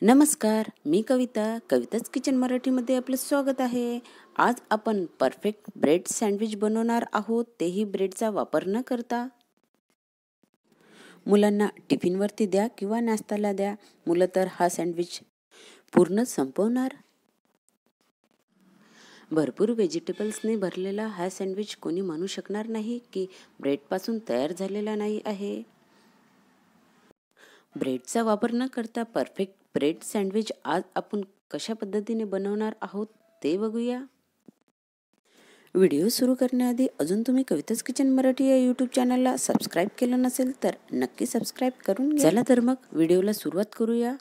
नमस्कार, मी कविताच किचन मराठीमध्ये आपलं स्वागत आहे. आज आपण परफेक्ट ब्रेड सँडविच बनवणार आहोत, तेही ब्रेडचा वापर न करता. मुलांना टिफिनवरती द्या किंवा नाश्त्याला द्या, मुलं तर हा सँडविच पूर्ण संपवणार. भरपूर व्हेजिटेबल्सने भरलेला हा सँडविच कोणी म्हणू शकणार नाही की ब्रेडपासून तयार झालेला नाही आहे. ब्रेडचा वापर न करता परफेक्ट ब्रेड सँडविच आज आपण कशा पद्धतीने बनवणार आहोत ते बघूया. व्हिडिओ सुरू करण्याआधी अजून तुम्ही कविताच किचन मराठी या यूट्यूब चॅनलला सबस्क्राईब केलं नसेल तर नक्की सबस्क्राईब करून घ्या. चला तर मग व्हिडिओला सुरुवात करूया.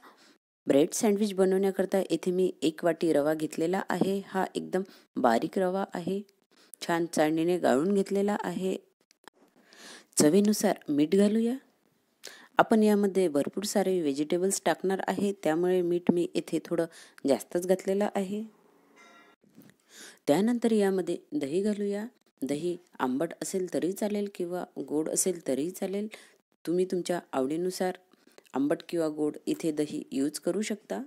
ब्रेड सँडविच बनवण्याकरता येथे मी 1 वाटी रवा घेतलेला आहे. हा एकदम बारीक रवा आहे. छान चाळणीने गाळून घेतलेला आहे. चवीनुसार मीठ घालूया. आपण यामध्ये भरपूर सारे व्हेजिटेबल्स टाकणार आहे, त्यामुळे मीठ मी येथे थोडं जास्तच घातलेलं आहे. त्यानंतर यामध्ये दही घालूया. दही आंबट असेल तरी चालेल किंवा गोड असेल तरीही चालेल. तुम्ही तुमच्या आवडीनुसार आंबट किंवा गोड इथे दही यूज करू शकता.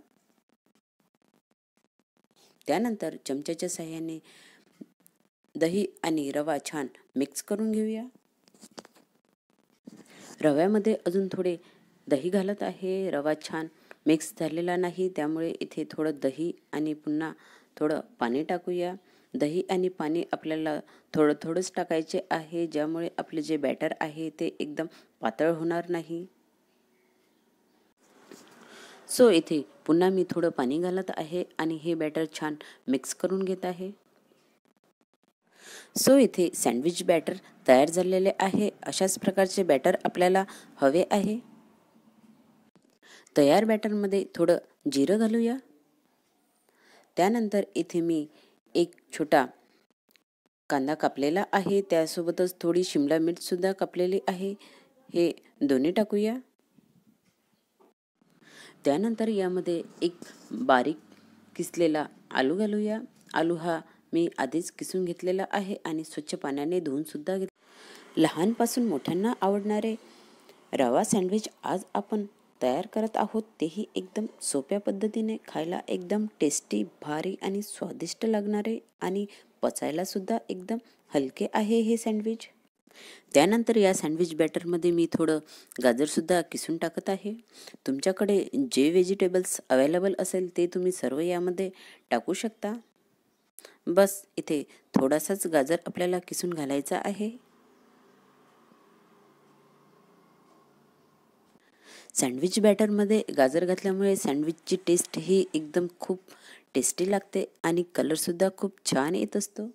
त्यानंतर चमच्याच्या साहाय्याने दही आणि रवा छान मिक्स करून घेऊया. रव्यामध्ये अजून थोडे दही घालत आहे. रवा छान मिक्स झालेला नाही, त्यामुळे इथे थोडं दही आणि पुन्हा थोडं पाणी टाकूया. दही आणि पाणी आपल्याला थोडं थोडंच टाकायचे आहे, ज्यामुळे आपले जे बॅटर आहे ते एकदम पातळ होणार नाही. सो इथे पुन्हा मी थोडं पाणी घालत आहे आणि हे बॅटर छान मिक्स करून घेत आहे. सो इथे सँडविच बॅटर तयार झालेले आहे. अशाच प्रकारचे बॅटर आपल्याला हवे आहे. तयार बॅटरमध्ये थोडं जिरं घालूया. त्यानंतर इथे मी एक छोटा कांदा कापलेला आहे, त्यासोबतच थोडी शिमला मिर्च सुद्धा कापलेली आहे. हे दोन्ही टाकूया. त्यानंतर यामध्ये एक बारीक किसलेला आलू घालूया. आलू हा मी आधीच किसून घेतलेला आहे आणि स्वच्छ पाण्याने धुवून सुद्धा लहानपासून मोठ्यांना आवडणारे रवा सँडविच आज आपण तयार करत आहोत, तेही एकदम सोप्या पद्धतीने. खायला एकदम टेस्टी, भारी आणि स्वादिष्ट लागणारे आणि पचायला सुद्धा एकदम हलके आहे हे सँडविच. त्यानंतर या सँडविच बॅटरमध्ये मी थोडं गाजरसुद्धा किसून टाकत आहे. तुमच्याकडे जे व्हेजिटेबल्स अवेलेबल असेल ते तुम्ही सर्व यामध्ये टाकू शकता. बस इथे थोडासाच गाजर आपल्याला किसून घालायचा आहे. सँडविच बॅटरमध्ये गाजर घातल्यामुळे सँडविचची टेस्ट ही एकदम खूप टेस्टी लागते आणि कलरसुद्धा खूप छान येत असतो.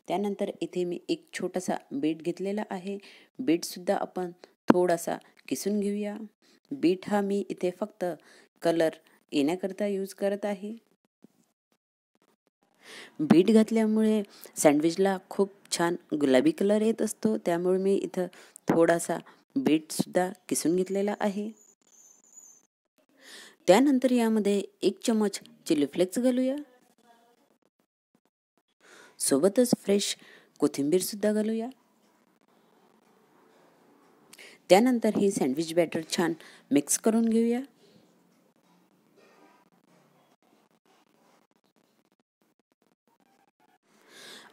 त्यानंतर इथे मी एक छोटासा बीट घेतलेला आहे. बीटसुद्धा आपण थोडासा किसून घेऊया. बीट हा मी इथे फक्त कलर येण्याकरता यूज करत आहे. बीट घातल्यामुळे सँडविचला खूप छान गुलाबी कलर येत असतो, त्यामुळे मी इथं थोडासा बीटसुद्धा किसून घेतलेला आहे. त्यानंतर यामध्ये 1 चमच चिली फ्लेक्स घालूया. सोबतच फ्रेश कोथिंबीर सुद्धा घालूया. त्यानंतर हे सँडविच बॅटर छान मिक्स करून घेऊया.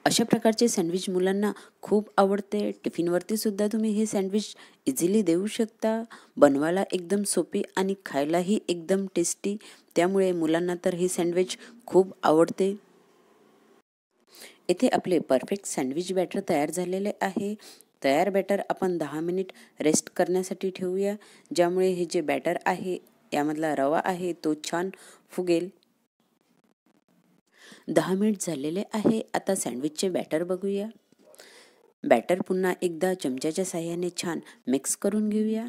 अशा प्रकारचे सँडविच मुलांना खूप आवडते. टिफिनवरती सुद्धा तुम्ही हे सँडविच इझिली देऊ शकता. बनवायला एकदम सोपे आणि खायलाही एकदम टेस्टी, त्यामुळे मुलांना तर हे सँडविच खूप आवडते. इथे आपले परफेक्ट सँडविच बॅटर तयार झालेले आहे. तयार बॅटर आपण 10 मिनिट रेस्ट करण्यासाठी ठेवूया, ज्यामुळे हे जे बॅटर आहे, यामधला रवा आहे तो छान फुगेल. 10 मिनिट झालेले आहे. आता सँडविचचे बॅटर बघूया. बॅटर पुन्हा एकदा चमच्याच्या साहाय्याने छान मिक्स करून घेऊया.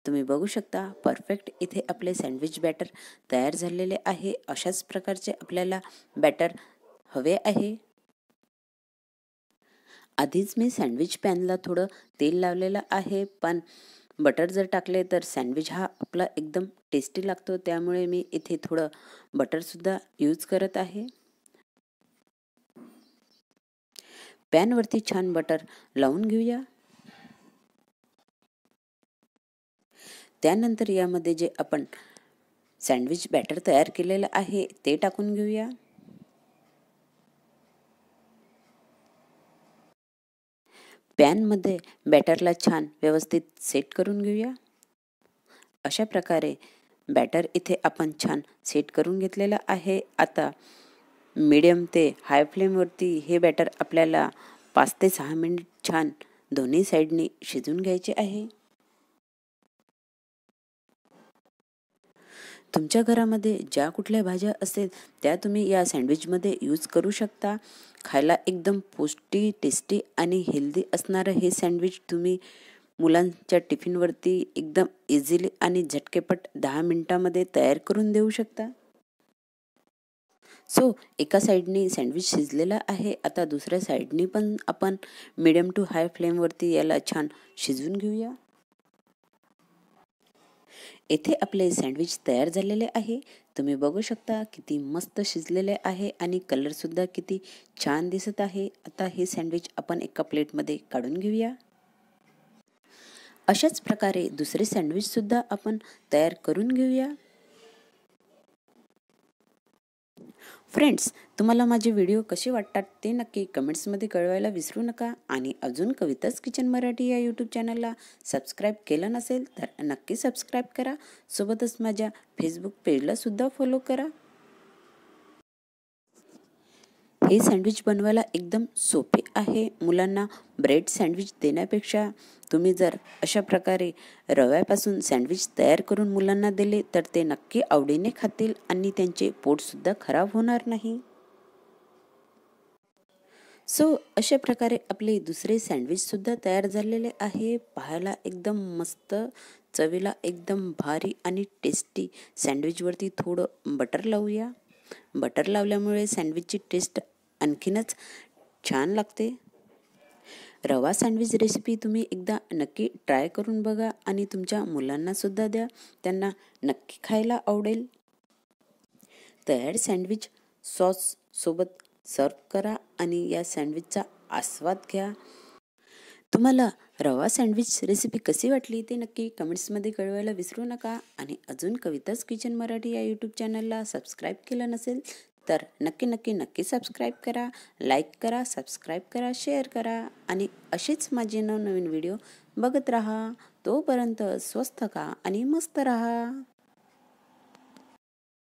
तुम्ही बघू शकता परफेक्ट इथे आपले सँडविच बॅटर तयार झालेले आहे. अशाच प्रकारचे आपल्याला बॅटर हवे आहे. आधीच मी सँडविच पॅनला थोडं तेल लावलेलं आहे, पण बटर जर टाकले तर सँडविच हा आपला एकदम टेस्टी लागतो, त्यामुळे मी इथे थोडं बटरसुद्धा यूज करत आहे. पॅनवरती छान बटर लावून घेऊया. त्यानंतर यामध्ये जे आपण सँडविच बॅटर तयार केलेलं आहे ते टाकून घेऊया. पॅनमध्ये बॅटरला छान व्यवस्थित सेट करून घेऊया. अशा प्रकारे बॅटर इथे आपण छान सेट करून घेतलेलं आहे. आता मीडियम ते हाय फ्लेमवरती हे बॅटर आपल्याला 5 ते 6 मिनिट छान दोन्ही साईडनी शिजून घ्यायचे आहे. तुमच्या घरामध्ये ज्या कुठल्या भाज्या असेल त्या तुम्ही या सँडविचमध्ये यूज करू शकता. खायला एकदम पौष्टिक, टेस्टी आणि हेल्दी असणारं हे सँडविच तुम्ही मुलांच्या टिफिनवरती एकदम इझिली आणि झटकेपट 10 मिनिटामध्ये तयार करून देऊ शकता. एका साईडनी सँडविच शिजलेला आहे. आता दुसऱ्या साईडनी पण आपण मीडियम टू हाय फ्लेमवरती याला छान शिजवून घेऊया. येथे आपले सँडविच तयार झालेले आहे. तुम्ही बघू शकता किती मस्त शिजलेले आहे आणि कलर सुद्धा किती छान दिसत आहे. आता हे सँडविच आपण एका प्लेटमध्ये काढून घेऊया. अशाच प्रकारे दुसरे सँडविच सुद्धा आपण तयार करून घेऊया. फ्रेंड्स, तुम्हाला माझे व्हिडिओ कसे वाटतात ते नक्की कमेंट्समध्ये कळवायला विसरू नका. आणि अजून कविताच किचन मराठी या यूट्यूब चॅनलला सबस्क्राईब केलं नसेल तर नक्की सबस्क्राईब करा. सोबतच माझ्या फेसबुक पेजला सुद्धा फॉलो करा. हे सँडविच बनवायला एकदम सोपे आहे. मुलांना ब्रेड सँडविच देण्यापेक्षा तुम्ही जर अशा प्रकारे रव्यापासून सँडविच तयार करून मुलांना दिले तर ते नक्की आवडीने खातील आणि त्यांचे पोटसुद्धा खराब होणार नाही. अशा प्रकारे आपले दुसरे सँडविचसुद्धा तयार झालेले आहे. पाहायला एकदम मस्त, चवीला एकदम भारी आणि टेस्टी. सँडविचवरती थोडं बटर लावूया. बटर लावल्यामुळे सँडविचची टेस्ट आणखीनच छान लागते. रवा सँडविच रेसिपी तुम्ही एकदा नक्की ट्राय करून बघा आणि तुमच्या मुलांना सुद्धा द्या. त्यांना नक्की खायला आवडेल. तयार सँडविच सॉस सोबत सर्व करा आणि या सँडविचचा आस्वाद घ्या. तुम्हाला रवा सँडविच रेसिपी कशी वाटली ते नक्की कमेंट्समध्ये कळवायला विसरू नका. आणि अजून कविताच किचन मराठी या यूट्यूब चॅनलला सबस्क्राईब केलं नसेल तर नक्की सबस्क्राईब करा, लाईक करा, सबस्क्राईब करा, शेअर करा आणि असेच माझे नवनवीन व्हिडिओ बघत राहा. तोपर्यंत स्वस्थ खा आणि मस्त राहा.